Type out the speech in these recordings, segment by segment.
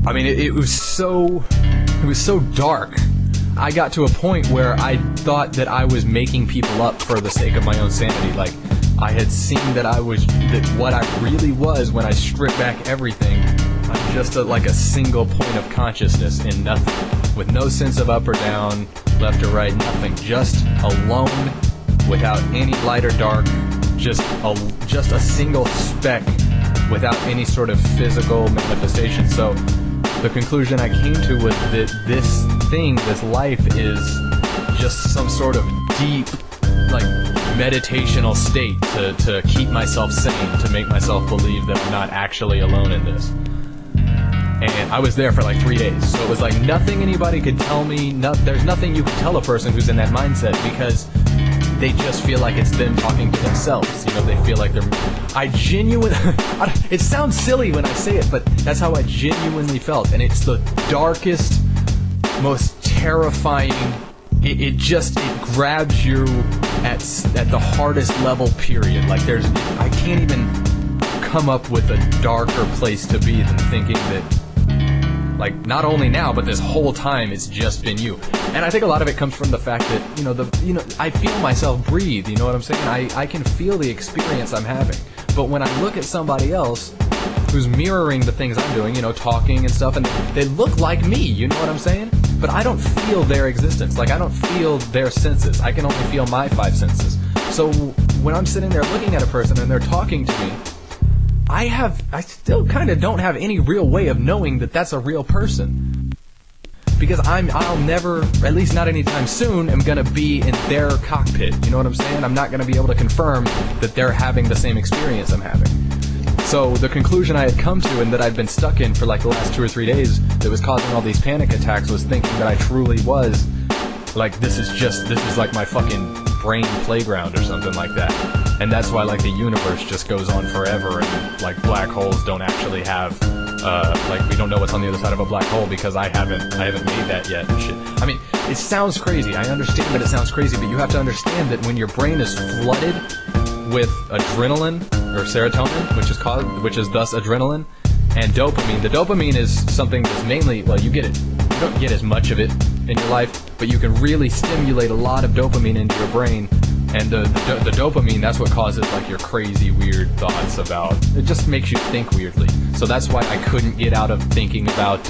I mean, it was so dark. I got to a point where I thought that I was making people up for the sake of my own sanity. Like, I had seen that what I really was when I stripped back everything. I'm just like a single point of consciousness in nothing, with no sense of up or down, left or right, nothing. Just alone, without any light or dark, just a single speck, without any sort of physical manifestation. So the conclusion I came to was that this life is just some sort of deep, like, meditational state to keep myself sane, to make myself believe that I'm not actually alone in this. And I was there for like 3 days, so it was like nothing anybody could tell me. There's nothing you can tell a person who's in that mindset, because they just feel like it's them talking to themselves. You know, they feel like it sounds silly when I say it, but that's how I genuinely felt. And it's the darkest, most terrifying. It grabs you at the hardest level, period. Like, I can't even come up with a darker place to be than thinking that, like, not only now, but this whole time it's just been you. And I think a lot of it comes from the fact that, I feel myself breathe, you know what I'm saying? I can feel the experience I'm having. But when I look at somebody else who's mirroring the things I'm doing, talking and stuff, and they look like me, you know what I'm saying? But I don't feel their existence. Like, I don't feel their senses. I can only feel my 5 senses. So when I'm sitting there looking at a person and they're talking to me, I still kind of don't have any real way of knowing that that's a real person. Because I'll never, at least not anytime soon, am going to be in their cockpit. You know what I'm saying? I'm not going to be able to confirm that they're having the same experience I'm having. So the conclusion I had come to, and that I'd been stuck in for like the last 2 or 3 days, that was causing all these panic attacks, was thinking that I truly was, like, this is like my fucking brain playground or something like that. And that's why, like, the universe just goes on forever, and, like, black holes don't actually have, we don't know what's on the other side of a black hole, because I haven't made that yet and shit. I mean, it sounds crazy. I understand that it sounds crazy, but you have to understand that when your brain is flooded with adrenaline, or serotonin, which is thus adrenaline, and dopamine. The dopamine is something that's mainly, well, you don't get as much of it in your life, but you can really stimulate a lot of dopamine into your brain. And the dopamine, that's what causes, like, your crazy, weird thoughts about, it just makes you think weirdly. So that's why I couldn't get out of thinking about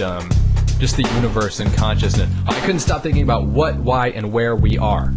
just the universe and consciousness. I couldn't stop thinking about what, why, and where we are.